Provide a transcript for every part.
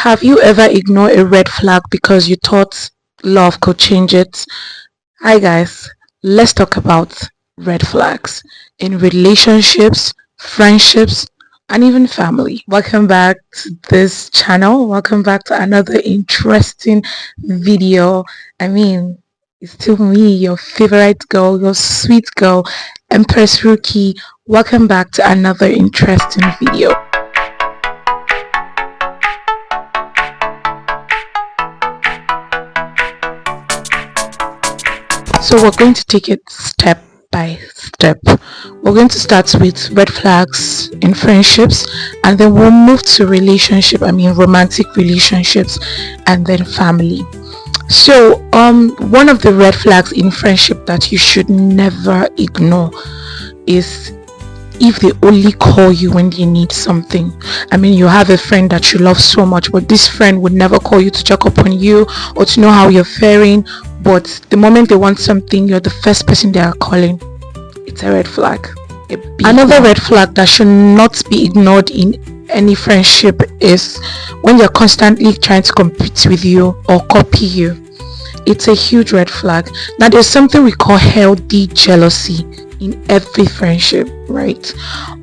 Have you ever ignored a red flag because you thought love could change it? Hi guys, let's talk about red flags in relationships, friendships, and even family. Welcome back to this channel. Welcome back to another interesting video. It's still me, your favorite girl, your sweet girl, Empress Rookie. Welcome back to another interesting video. So we're going to take it step by step. We're going to start with red flags in friendships, and then we'll move to romantic relationships, and then family. So one of the red flags in friendship that you should never ignore is if they only call you when they need something. You have a friend that you love so much, but this friend would never call you to check up on you or to know how you're faring. But the moment they want something, you're the first person they are calling. It's a red flag. Another red flag that should not be ignored in any friendship is when they're constantly trying to compete with you or copy you. It's a huge red flag. Now, there's something we call healthy jealousy in every friendship, right?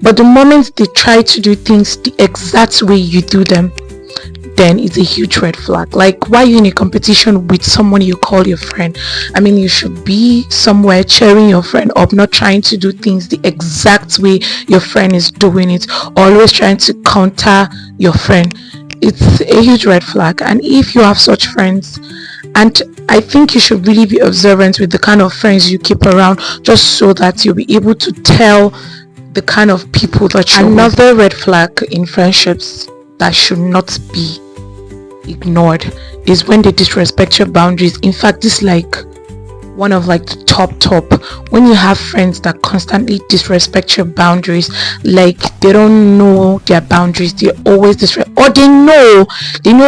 But the moment they try to do things the exact way you do them, then it's a huge red flag. Like, why are you in a competition with someone you call your friend? You should be somewhere cheering your friend up, not trying to do things the exact way your friend is doing it, always trying to counter your friend. It's a huge red flag. And if you have such friends, and I think you should really be observant with the kind of friends you keep around, just so that you'll be able to tell the kind of people that you're with. Another red flag in friendships that should not be ignored is when they disrespect your boundaries. In fact, this is like one of the top when you have friends that constantly disrespect your boundaries, like they don't know their boundaries, they always disrespect, or they know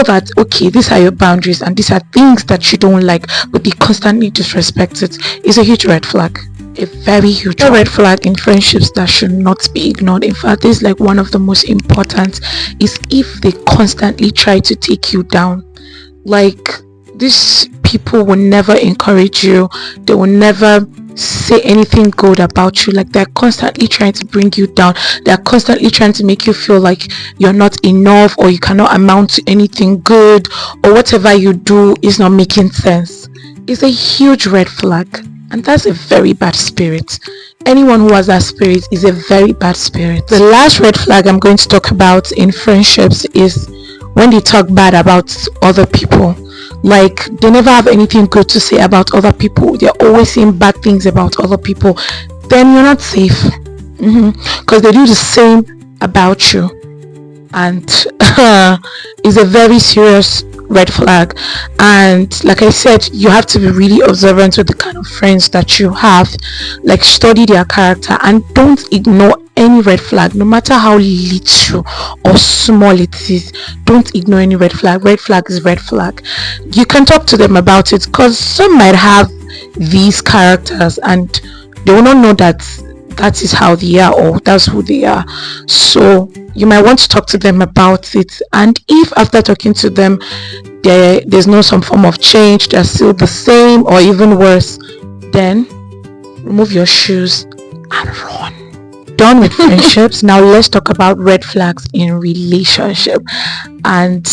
that okay, these are your boundaries and these are things that you don't like, but they constantly disrespect it. Is a huge red flag. A very huge red flag in friendships that should not be ignored. In fact, this is like one of the most important, is if they constantly try to take you down. Like, these people will never encourage you, they will never say anything good about you. Like, they're constantly trying to bring you down, they're constantly trying to make you feel like you're not enough, or you cannot amount to anything good, or whatever you do is not making sense. It's a huge red flag. And that's a very bad spirit. Anyone who has that spirit is a very bad spirit. The last red flag I'm going to talk about in friendships is when they talk bad about other people. Like, they never have anything good to say about other people. They're always saying bad things about other people. Then you're not safe. Because they do the same about you. And it's a very serious red flag. And like I said, you have to be really observant with the kind of friends that you have. Like, study their character and don't ignore any red flag, no matter how little or small it is. Don't ignore any red flag. Red flag is red flag. You can talk to them about it, because some might have these characters and they will not know that is how they are, or that's who they are. So you might want to talk to them about it, and if after talking to them there's no some form of change, they're still the same or even worse, then remove your shoes and run. Done with friendships. Now let's talk about red flags in relationship. And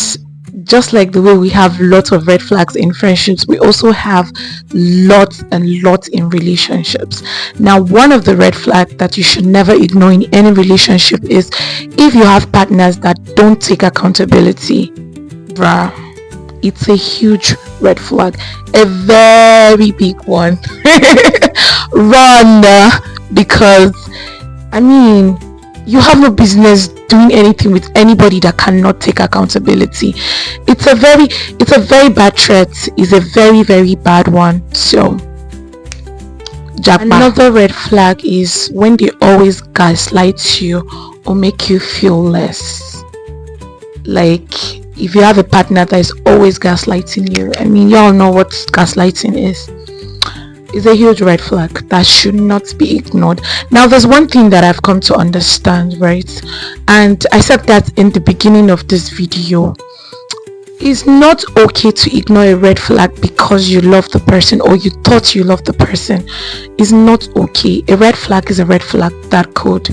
just like the way we have lots of red flags in friendships, we also have lots and lots in relationships. Now, one of the red flags that you should never ignore in any relationship is if you have partners that don't take accountability. Bruh, it's a huge red flag, a very big one. Run, because you have no business doing anything with anybody that cannot take accountability. It's a very bad threat. It's a very, very bad one. So another red flag is when they always gaslight you or make you feel less. Like, if you have a partner that is always gaslighting you, y'all know what gaslighting is. It's a huge red flag that should not be ignored. Now, there's one thing that I've come to understand, right? And I said that in the beginning of this video. It's not okay to ignore a red flag because you love the person or you thought you loved the person. It's not okay. A red flag is a red flag that could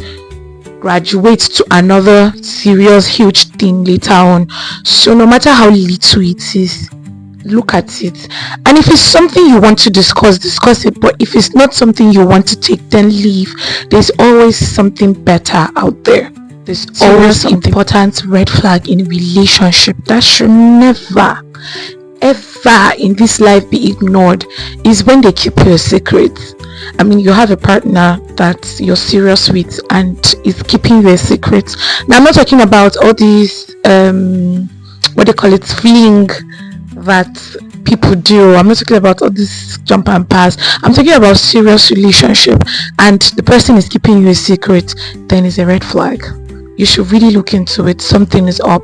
graduate to another serious, huge thing later on. So no matter how little it is, look at it. And if it's something you want to discuss it. But if it's not something you want to take, then leave. There's always something better out there. There's always important red flag in a relationship that should never ever in this life be ignored is when they keep your secrets. I mean, you have a partner that you're serious with and is keeping their secrets. Now, I'm not talking about all these what they call it, fling that people do. I'm not talking about all this jump and pass. I'm talking about serious relationship and the person is keeping you a secret. Then it's a red flag. You should really look into it. Something is up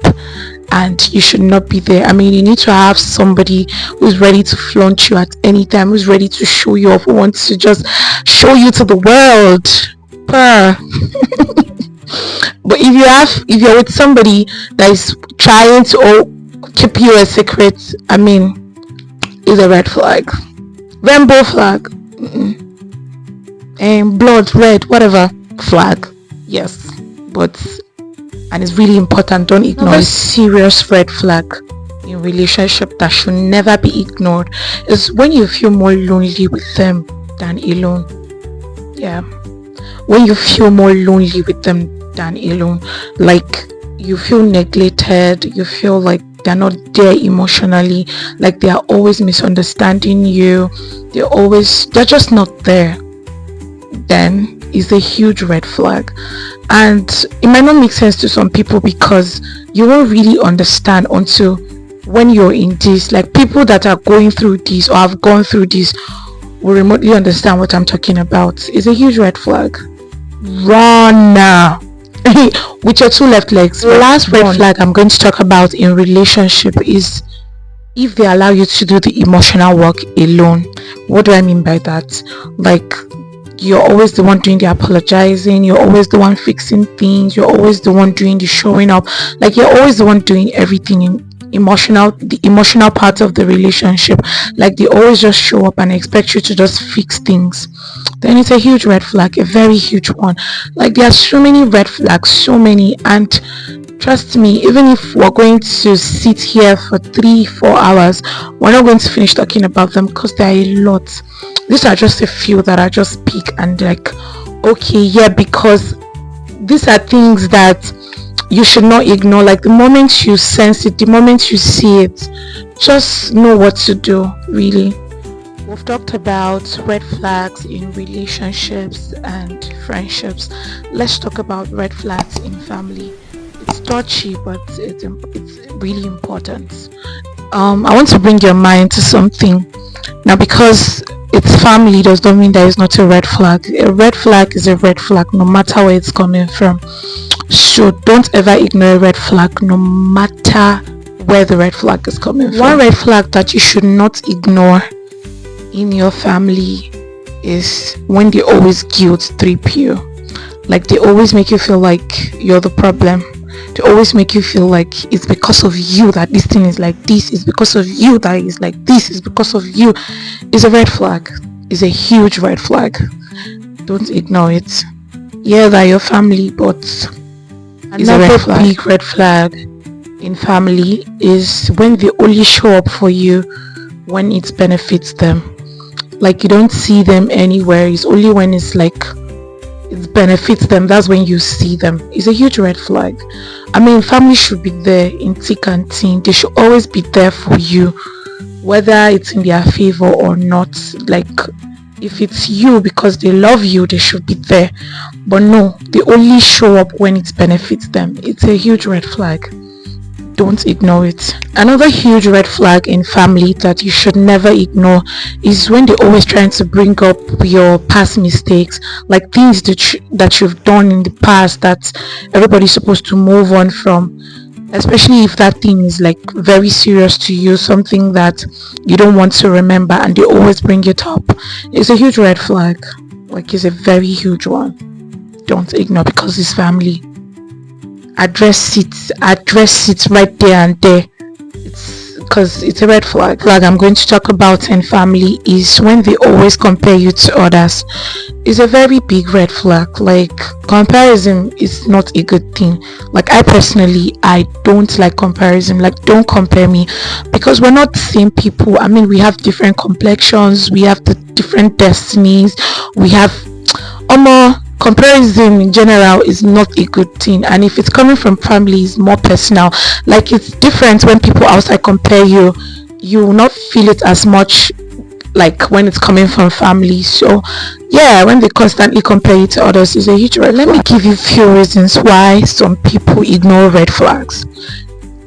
and you should not be there. I mean, you need to have somebody who's ready to flaunt you at any time, who's ready to show you off, who wants to just show you to the world. But if you're with somebody that is trying to keep you a secret, I mean, it's a red flag. Rainbow flag. And blood, red, whatever flag. Yes. But and it's really important, don't ignore a serious red flag in relationship that should never be ignored is when you feel more lonely with them than alone. Yeah, when you feel more lonely with them than alone, like you feel neglected, you feel like they're not there emotionally, like they are always misunderstanding you, they're just not there, then is a huge red flag. And it might not make sense to some people because you won't really understand until when you're in this. Like people that are going through this or have gone through this will remotely understand what I'm talking about. It's a huge red flag. Run now. With your two left legs. The last red flag I'm going to talk about in relationship is if they allow you to do the emotional work alone. What do I mean by that? Like you're always the one doing the apologizing, you're always the one fixing things, you're always the one doing the showing up, like you're always the one doing everything in the emotional part of the relationship. Like they always just show up and expect you to just fix things. Then it's a huge red flag, a very huge one. Like there are so many red flags, so many, and trust me, even if we're going to sit here for 3-4 hours, we're not going to finish talking about them because there are a lot. These are just a few that I just pick and like, okay, yeah, because these are things that you should not ignore. Like the moment you sense it, the moment you see it, just know what to do, really. We've talked about red flags in relationships and friendships. Let's talk about red flags in family. It's touchy, but it's really important. I want to bring your mind to something now, because it's family does not mean there is not a red flag. A red flag is a red flag no matter where it's coming from. So don't ever ignore a red flag no matter where the red flag is coming from. One red flag that you should not ignore in your family is when they always guilt trip you. Like they always make you feel like you're the problem. They always make you feel like it's because of you that this thing is like this, it's because of you that is like this, it's because of you. It's a red flag. It's a huge red flag. Don't ignore it. Yeah, they're your family, but another big red flag in family is when they only show up for you when it benefits them. Like you don't see them anywhere. It's only when it's like it benefits them, that's when you see them. It's a huge red flag. I mean, family should be there in thick and thin. They should always be there for you, whether it's in their favor or not. Like if it's you because they love you, they should be there. But no, they only show up when it benefits them. It's a huge red flag. Don't ignore it. Another huge red flag in family that you should never ignore is when they're always trying to bring up your past mistakes, like things that you've done in the past that everybody's supposed to move on from, especially if that thing is like very serious to you, something that you don't want to remember, and they always bring it up. It's a huge red flag. Like it's a very huge one. Don't ignore, because it's family. Address it right there and there. It's because it's a red flag. I'm going to talk about in family is when they always compare you to others. It's a very big red flag. Like, comparison is not a good thing. Like, I personally, I don't like comparison. Like, don't compare me, because we're not the same people. I mean, we have different complexions, we have the different destinies, we have comparison in general is not a good thing, and if it's coming from family, it's more personal. Like, it's different when people outside compare you. You will not feel it as much like when it's coming from family. So yeah, when they constantly compare you to others, is a huge red flag. Let me give you a few reasons why some people ignore red flags.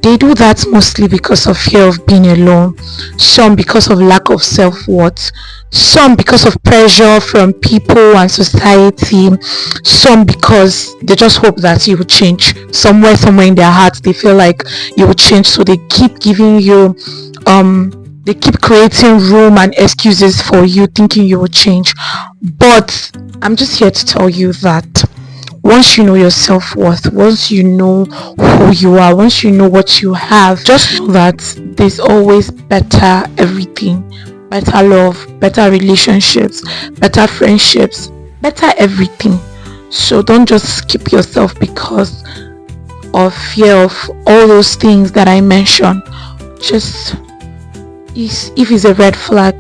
They do that mostly because of fear of being alone, some because of lack of self-worth, some because of pressure from people and society, some because they just hope that you will change. Somewhere in their hearts they feel like you will change, so they keep giving you they keep creating room and excuses for you, thinking you will change. But I'm just here to tell you that once you know your self-worth, once you know who you are, once you know what you have, just know that there's always better everything. Better love, better relationships, better friendships, better everything. So don't just skip yourself because of fear of all those things that I mentioned. Just, if it's a red flag,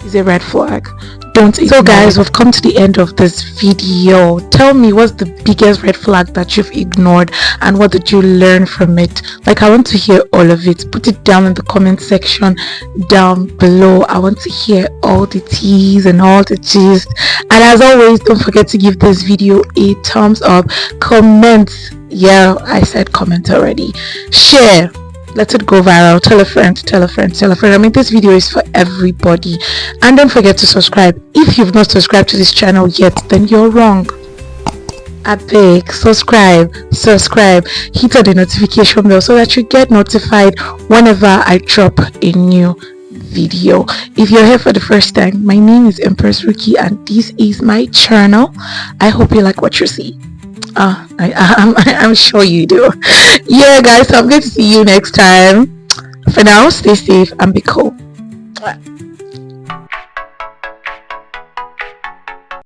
it's a red flag. Don't ignore. So guys, we've come to the end of this video. Tell me, what's the biggest red flag that you've ignored, and what did you learn from it? Like, I want to hear all of it. Put it down in the comment section down below. I want to hear all the teas and all the gist. And as always, don't forget to give this video a thumbs up. Comment. Yeah, I said comment already. Share. Let it go viral. Tell a friend, tell a friend, tell a friend. I mean, this video is for everybody. And don't forget to subscribe. If you've not subscribed to this channel yet, then you're wrong. I beg, subscribe, hit on the notification bell so that you get notified whenever I drop a new video. If you're here for the first time, my name is Empress Rookie and this is my channel. I hope you like what you see. I'm sure you do. Yeah guys, so I'm going to see you next time. For now, stay safe and be cool.